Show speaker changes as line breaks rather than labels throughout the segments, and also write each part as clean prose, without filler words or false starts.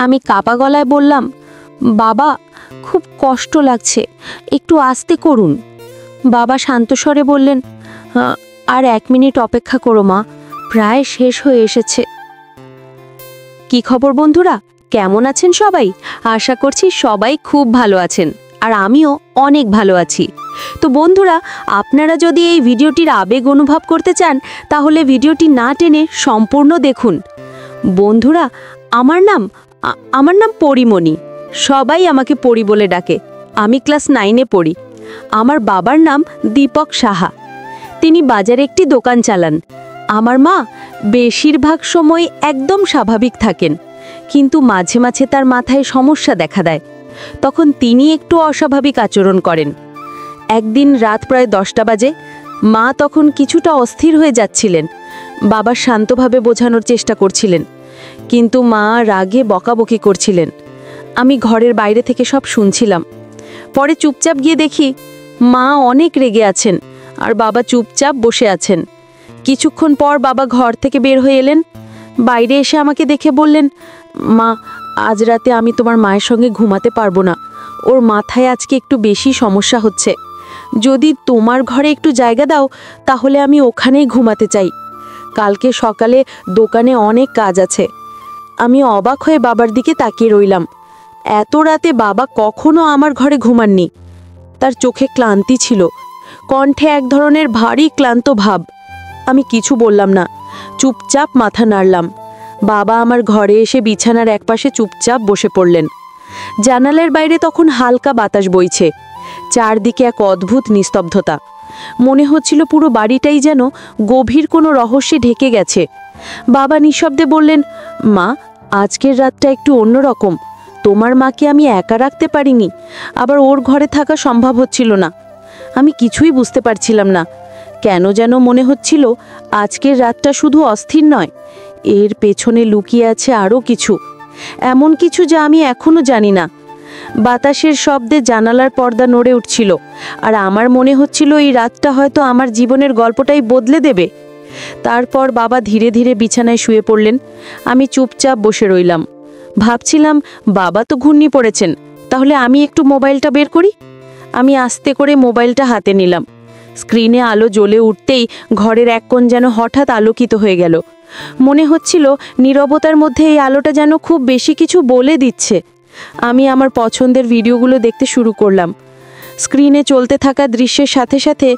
আমি কাপা গলায় বললাম, বাবা খুব কষ্ট লাগছে, একটু আস্তে করুন। বাবা শান্ত স্বরে বললেন, আর 1 মিনিট অপেক্ষা করো মা, প্রায় শেষ হয়ে এসেছে। কি খবর বন্ধুরা, কেমন আছেন সবাই? আশা করছি সবাই খুব ভালো আছেন, আর আমিও অনেক ভালো আছি। তো বন্ধুরা, আপনারা যদি এই ভিডিওটির আবেগ অনুভব করতে চান তাহলে ভিডিওটি না টেনে সম্পূর্ণ দেখুন। বন্ধুরা, আমার নাম পরিমণি, সবাই আমাকে পরি বলে ডাকে। আমি ক্লাস 9-এ পড়ি। আমার বাবার নাম দীপক সাহা, তিনি বাজারে একটি দোকান চালান। আমার মা বেশিরভাগ সময় একদম স্বাভাবিক থাকেন, কিন্তু মাঝে মাঝে তার মাথায় সমস্যা দেখা দেয়, তখন তিনি একটু অস্বাভাবিক আচরণ করেন। একদিন রাত প্রায় 10টা বাজে, মা তখন কিছুটা অস্থির হয়ে যাচ্ছিলেন। বাবা শান্তভাবে বোঝানোর চেষ্টা করছিলেন, কিন্তু মা রাগে বকাবকি করছিলেন। আমি ঘরের বাইরে থেকে সব শুনছিলাম। পরে চুপচাপ গিয়ে দেখি মা অনেক রেগে আছেন আর বাবা চুপচাপ বসে আছেন। কিছুক্ষণ পর বাবা ঘর থেকে বের হয়ে এলেন। বাইরে এসে আমাকে দেখে বললেন, মা, আজ রাতে আমি তোমার মায়ের সঙ্গে ঘুমাতে পারবো না, ওর মাথায় আজকে একটু বেশি সমস্যা হচ্ছে। যদি তোমার ঘরে একটু জায়গা দাও তাহলে আমি ওখানেই ঘুমাতে চাই। কালকে সকালে দোকানে অনেক কাজ আছে। আমি অবাক হয়ে বাবার দিকে তাকিয়ে রইলাম। এত রাতে বাবা কখনো আমার ঘরে ঘুমাননি। তার চোখে ক্লান্তি ছিল, কণ্ঠে এক ধরনের ভারী ক্লান্ত ভাব। আমি কিছু বললাম না, চুপচাপ মাথা নাড়লাম। বাবা আমার ঘরে এসে বিছানার একপাশে চুপচাপ বসে পড়লেন। জানালার বাইরে তখন হালকা বাতাস বইছে, চারদিকে এক অদ্ভুত নিস্তব্ধতা। মনে হচ্ছিল পুরো বাড়িটাই যেন গভীর কোনো রহস্যে ঢেকে গেছে। বাবা নিঃশব্দে বললেন, মা, আজকের রাতটা একটু অন্যরকম। তোমার মাকে আমি একা রাখতে পারিনি, আবার ওর ঘরে থাকা সম্ভব হচ্ছিল না। আমি কিছুই বুঝতে পারছিলাম না। কেন যেন মনে হচ্ছিল আজকের রাতটা শুধু অস্থির নয়, এর পেছনে লুকিয়ে আছে আরও কিছু, এমন কিছু যা আমি এখনো জানি না। বাতাসের শব্দে জানালার পর্দা নড়ে উঠছিল, আর আমার মনে হচ্ছিল এই রাতটা হয়তো আমার জীবনের গল্পটাই বদলে দেবে। তারপর বাবা ধীরে ধীরে বিছানায় শুয়ে পড়লেন। আমি চুপচাপ বসে রইলাম। ভাবছিলাম, বাবা তো ঘুমিয়ে পড়েছেন, তাহলে আমি একটু মোবাইলটা বের করি। আমি আস্তে করে মোবাইলটা হাতে নিলাম। স্ক্রিনে আলো জ্বলে উঠতেই ঘরের এক কোণ যেন হঠাৎ আলোকিত হয়ে গেল। মনে হচ্ছিল নীরবতার মধ্যে এই আলোটা যেন খুব বেশি কিছু বলে দিচ্ছে। আমি আমার পছন্দের ভিডিওগুলো দেখতে শুরু করলাম। স্ক্রিনে চলতে থাকা দৃশ্যের সাথে সাথে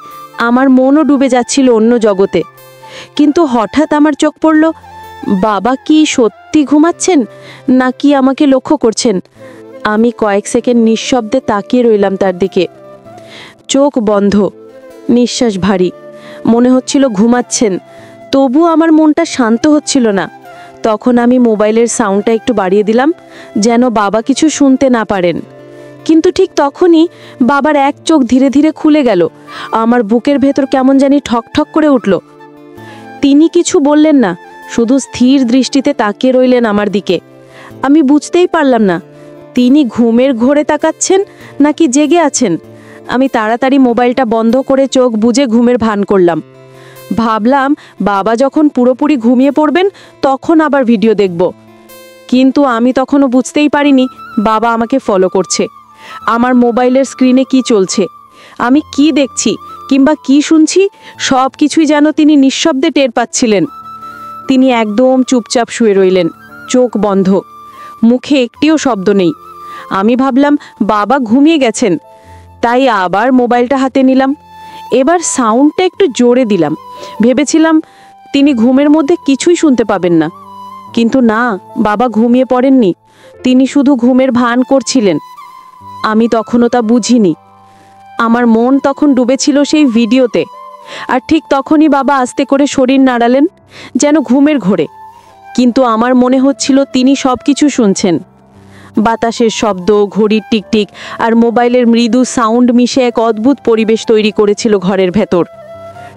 আমার মনও ডুবে যাচ্ছিল অন্য জগতে। কিন্তু হঠাৎ আমার চোখ পড়ল, বাবা কি সত্যি ঘুমাচ্ছেন নাকি আমাকে লক্ষ্য করছেন? আমি কয়েক সেকেন্ড নিঃশব্দে তাকিয়ে রইলাম তার দিকে। চোখ বন্ধ, নিঃশ্বাস ভারী, মনে হচ্ছিল ঘুমাচ্ছেন, তবু আমার মনটা শান্ত হচ্ছিল না। তখন আমি মোবাইলের সাউন্ডটা একটু বাড়িয়ে দিলাম, যেন বাবা কিছু শুনতে না পারেন। কিন্তু ঠিক তখনই বাবার এক চোখ ধীরে ধীরে খুলে গেল। আমার বুকের ভেতর কেমন জানি ঠক ঠক করে উঠল। তিনি কিছু বললেন না, শুধু স্থির দৃষ্টিতে তাকিয়ে রইলেন আমার দিকে। আমি বুঝতেই পারলাম না তিনি ঘুমের ঘোরে তাকাচ্ছেন নাকি জেগে আছেন। আমি তাড়াতাড়ি মোবাইলটা বন্ধ করে চোখ বুজে ঘুমের ভান করলাম। ভাবলাম বাবা যখন পুরোপুরি ঘুমিয়ে পড়বেন তখন আবার ভিডিও দেখব। কিন্তু আমি তখনও বুঝতেই পারিনি বাবা আমাকে ফলো করছে। আমার মোবাইলের স্ক্রিনে কি চলছে, আমি কি দেখছি কিংবা কি শুনছি, সব কিছুই যেন তিনি নিঃশব্দে টের পাচ্ছিলেন। তিনি একদম চুপচাপ শুয়ে রইলেন, চোখ বন্ধ, মুখে একটিও শব্দ নেই। আমি ভাবলাম বাবা ঘুমিয়ে গেছেন, তাই আবার মোবাইলটা হাতে নিলাম। এবার সাউন্ডটা একটু জোরে দিলাম, ভেবেছিলাম তিনি ঘুমের মধ্যে কিছুই শুনতে পাবেন না। কিন্তু না, বাবা ঘুমিয়ে পড়েননি, তিনি শুধু ঘুমের ভান করছিলেন। আমি তখনও তা বুঝিনি। আমার মন তখন ডুবেছিল সেই ভিডিওতে। আর ঠিক তখনই বাবা আস্তে করে শরীর নাড়ালেন, যেন ঘুমের ঘোরে। কিন্তু আমার মনে হচ্ছিল তিনি সব কিছু শুনছেন। বাতাসের শব্দ, ঘড়ির টিকটিক আর মোবাইলের মৃদু সাউন্ড মিশে এক অদ্ভুত পরিবেশ তৈরি করেছিল ঘরের ভেতর।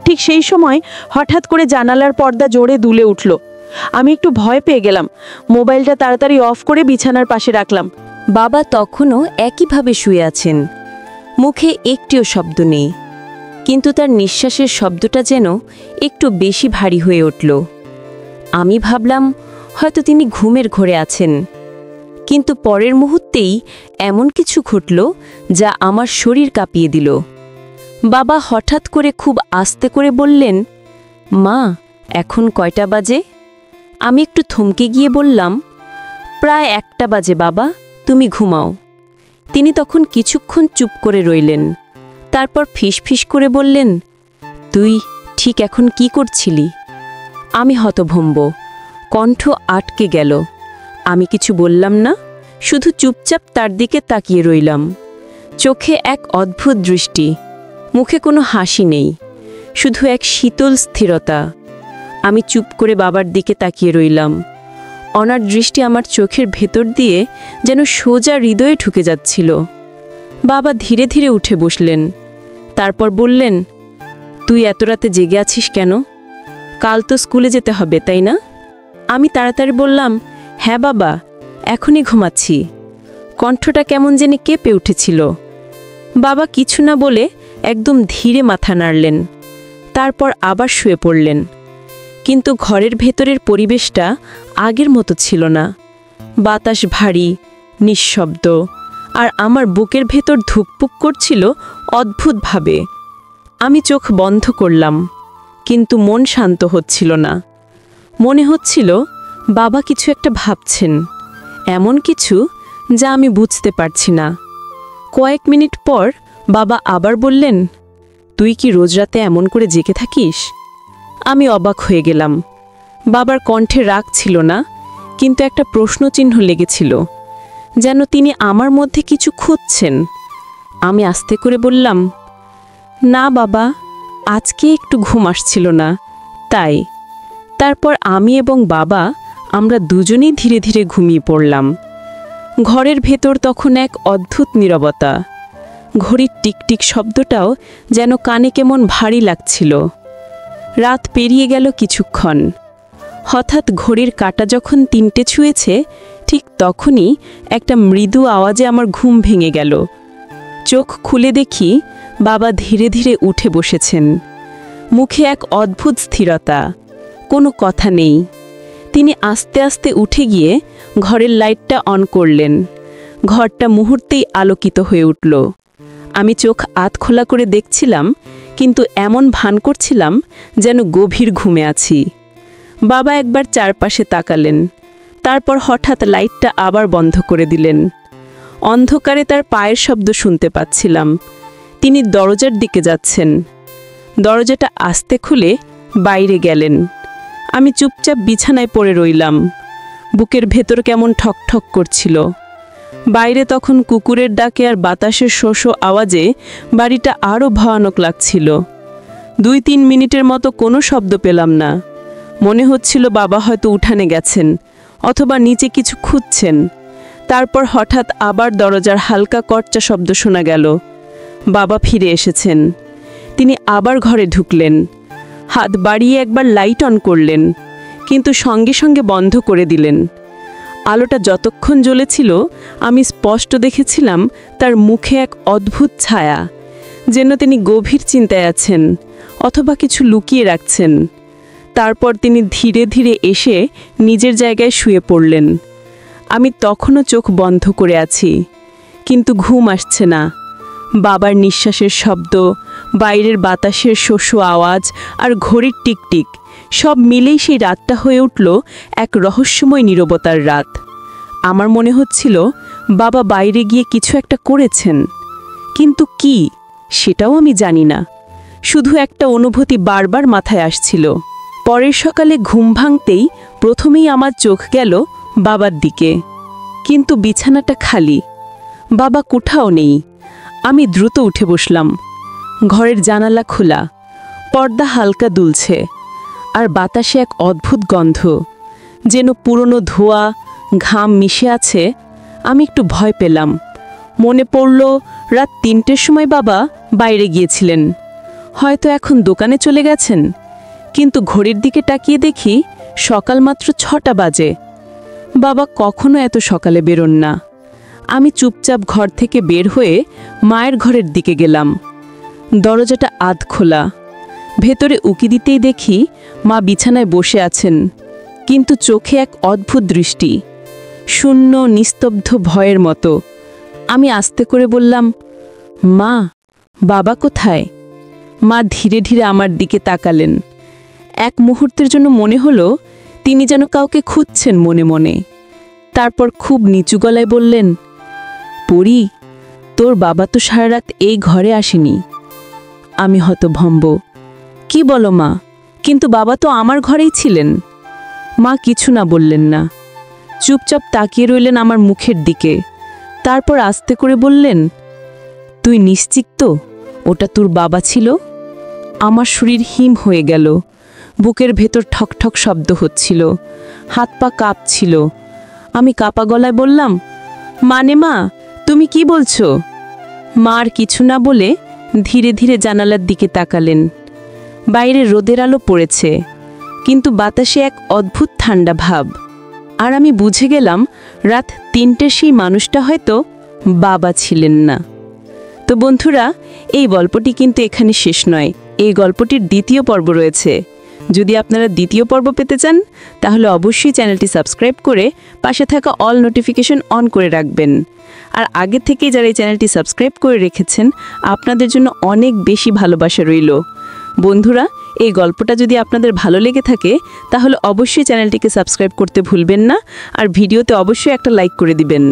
ঠিক সেই সময় হঠাৎ করে জানালার পর্দা জোরে দুলে উঠল। আমি একটু ভয় পেয়ে গেলাম। মোবাইলটা তাড়াতাড়ি অফ করে বিছানার পাশে রাখলাম।
বাবা তখনও একইভাবে শুয়ে আছেন, মুখে একটিও শব্দ নেই, কিন্তু তার নিঃশ্বাসের শব্দটা যেন একটু বেশি ভারী হয়ে উঠল। আমি ভাবলাম হয়তো তিনি ঘুমের ঘোরে আছেন। কিন্তু পরের মুহূর্তেই এমন কিছু ঘটল যা আমার শরীর কাঁপিয়ে দিল। বাবা হঠাৎ করে খুব আস্তে করে বললেন, মা, এখন কয়টা বাজে? আমি একটু থমকে গিয়ে বললাম, প্রায় 1টা বাজে বাবা, তুমি ঘুমাও। তিনি তখন কিছুক্ষণ চুপ করে রইলেন। তারপর ফিসফিস করে বললেন, তুই ঠিক এখন কি করছিলি? আমি হতভম্ব, কণ্ঠ আটকে গেল। আমি কিছু বললাম না, শুধু চুপচাপ তার দিকে তাকিয়ে রইলাম। চোখে এক অদ্ভুত দৃষ্টি, মুখে কোনো হাসি নেই, শুধু এক শীতল স্থিরতা। আমি চুপ করে বাবার দিকে তাকিয়ে রইলাম। ওনার দৃষ্টি আমার চোখের ভেতর দিয়ে যেন সোজা হৃদয়ে ঢুকে যাচ্ছিল। বাবা ধীরে ধীরে উঠে বসলেন। তারপর বললেন, তুই এত রাতে জেগে আছিস কেন? কাল তো স্কুলে যেতে হবে, তাই না? আমি তাড়াতাড়ি বললাম, হ্যাঁ বাবা, এখনই ঘুমাচ্ছি। কণ্ঠটা কেমন যেন কেঁপে উঠেছিল। বাবা কিছু না বলে একদম ধীরে মাথা নাড়লেন। তারপর আবার শুয়ে পড়লেন। কিন্তু ঘরের ভেতরের পরিবেশটা আগের মতো ছিল না। বাতাস ভারী, নিঃশব্দ, আর আমার বুকের ভেতর ধুকপুক করছিল অদ্ভুতভাবে। আমি চোখ বন্ধ করলাম, কিন্তু মন শান্ত হচ্ছিল না। মনে হচ্ছিল বাবা কিছু একটা ভাবছেন, এমন কিছু যা আমি বুঝতে পারছি না। কয়েক মিনিট পর বাবা আবার বললেন, তুই কি রোজ রাতে এমন করে জেগে থাকিস? আমি অবাক হয়ে গেলাম। বাবার কণ্ঠে রাগ ছিল না, কিন্তু একটা প্রশ্নচিহ্ন লেগেছিল, যেন তিনি আমার মধ্যে কিছু খুঁজছেন। আমি আস্তে করে বললাম, না বাবা, আজকে একটু ঘুম আসছিল না, তাই। তারপর আমি এবং বাবা আমরা দুজনেই ধীরে ধীরে ঘুমিয়ে পড়লাম। ঘরের ভেতর তখন এক অদ্ভুত নীরবতা। ঘড়ির টিকটিক শব্দটাও যেন কানে কেমন ভারী লাগছিল। রাত পেরিয়ে গেল কিছুক্ষণ। হঠাৎ ঘড়ির কাঁটা যখন 3টে ছুঁয়েছে, ঠিক তখনই একটা মৃদু আওয়াজে আমার ঘুম ভেঙে গেল। চোখ খুলে দেখি বাবা ধীরে ধীরে উঠে বসেছেন। মুখে এক অদ্ভুত স্থিরতা, কোনো কথা নেই। তিনি আস্তে আস্তে উঠে গিয়ে ঘরের লাইটটা অন করলেন। ঘরটা মুহূর্তেই আলোকিত হয়ে উঠল। আমি চোখ আধখোলা করে দেখছিলাম, কিন্তু এমন ভান করছিলাম যেন গভীর ঘুমে আছি। বাবা একবার চারপাশে তাকালেন, তারপর হঠাৎ লাইটটা আবার বন্ধ করে দিলেন। অন্ধকারে তার পায়ের শব্দ শুনতে পাচ্ছিলাম। তিনি দরজার দিকে যাচ্ছেন। দরজাটা আস্তে খুলে বাইরে গেলেন। আমি চুপচাপ বিছানায় পড়ে রইলাম। বুকের ভেতর কেমন ঠকঠক করছিল। বাইরে তখন কুকুরের ডাকে আর বাতাসের শোষো আওয়াজে বাড়িটা আরও ভয়ানক লাগছিল। 2-3 মিনিটের মতো কোনো শব্দ পেলাম না। মনে হচ্ছিল বাবা হয়তো উঠানে গেছেন অথবা নিচে কিছু খুঁজছেন। তারপর হঠাৎ আবার দরজার হালকা কর্চা শব্দ শোনা গেল। বাবা ফিরে এসেছেন। তিনি আবার ঘরে ঢুকলেন। হাত বাড়িয়ে একবার লাইট অন করলেন, কিন্তু সঙ্গে সঙ্গে বন্ধ করে দিলেন। আলোটা যতক্ষণ জ্বলেছিল আমি স্পষ্ট দেখেছিলাম তার মুখে এক অদ্ভুত ছায়া, যেন তিনি গভীর চিন্তায় আছেন অথবা কিছু লুকিয়ে রাখছেন। তারপর তিনি ধীরে ধীরে এসে নিজের জায়গায় শুয়ে পড়লেন। আমি তখনও চোখ বন্ধ করে আছি, কিন্তু ঘুম আসছে না। বাবার নিঃশ্বাসের শব্দ, বাইরের বাতাসের শোষো আওয়াজ আর ঘড়ির টিকটিক সব মিলেই সেই রাতটা হয়ে উঠল এক রহস্যময় নীরবতার রাত। আমার মনে হচ্ছিল বাবা বাইরে গিয়ে কিছু একটা করেছেন, কিন্তু কি সেটাও আমি জানি না। শুধু একটা অনুভূতি বারবার মাথায় আসছিল। পরের সকালে ঘুম ভাঙতেই প্রথমেই আমার চোখ গেল বাবার দিকে, কিন্তু বিছানাটা খালি, বাবা কোথাও নেই। আমি দ্রুত উঠে বসলাম। ঘরের জানালা খোলা, পর্দা হালকা দুলছে, আর বাতাসে এক অদ্ভুত গন্ধ, যেন পুরনো ধোয়া ঘাম মিশে আছে। আমি একটু ভয় পেলাম। মনে পড়ল রাত 3টের সময় বাবা বাইরে গিয়েছিলেন, হয়তো এখন দোকানে চলে গেছেন। কিন্তু ঘড়ির দিকে তাকিয়ে দেখি সকাল মাত্র 6টা বাজে। বাবা কখনো এত সকালে বেরোন না। আমি চুপচাপ ঘর থেকে বের হয়ে মায়ের ঘরের দিকে গেলাম। দরজাটা আধ খোলা। ভেতরে উকি দিতেই দেখি মা বিছানায় বসে আছেন, কিন্তু চোখে এক অদ্ভুত দৃষ্টি। শূন্য নিস্তব্ধ ভয়ের মতো। আমি আস্তে করে বললাম, মা, বাবা কোথায়? মা ধীরে ধীরে আমার দিকে তাকালেন। এক মুহূর্তের জন্য মনে হলো তিনি যেন কাউকে খুঁজছেন মনে মনে। তারপর খুব নিচু গলায় বললেন, পরি, তোর বাবা তো সারা রাত এই ঘরে আসেনি। আমি হতভম্ব। কি বলো মা? কিন্তু বাবা তো আমার ঘরেই ছিলেন। মা কিছু না বললেন না, চুপচাপ তাকিয়ে রইলেন আমার মুখের দিকে। তারপর আস্তে করে বললেন, তুই নিশ্চিত তো ওটা তোর বাবা ছিল? আমার শরীর হিম হয়ে গেল, বুকের ভেতর ঠকঠক শব্দ হচ্ছিল, হাত পা কাঁপছিল। আমি কাপা গলায় বললাম, মানে মা, তুমি কি বলছো? মা আর কিছু না বলে ধীরে ধীরে জানালার দিকে তাকালেন। বাইরে রোদের আলো পড়েছে, কিন্তু বাতাসে এক অদ্ভুত ঠান্ডা ভাব। আর আমি বুঝে গেলাম রাত ৩টে সেই মানুষটা হয়তো বাবা ছিলেন না। তো বন্ধুরা, এই গল্পটি কিন্তু এখানে শেষ নয়। এই গল্পটির দ্বিতীয় পর্ব রয়েছে। যদি আপনারা দ্বিতীয় পর্ব পেতে চান তাহলে অবশ্যই চ্যানেলটি সাবস্ক্রাইব করে পাশে থাকা অল নোটিফিকেশন অন করে রাখবেন। আর আগে থেকেই যারা এই চ্যানেলটি সাবস্ক্রাইব করে রেখেছেন, আপনাদের জন্য অনেক বেশি ভালোবাসা রইল। বন্ধুরা, এই গল্পটা যদি আপনাদের ভালো লেগে থাকে তাহলে অবশ্যই চ্যানেলটিকে সাবস্ক্রাইব করতে ভুলবেন না, আর ভিডিওতে অবশ্যই একটা লাইক করে দিবেন।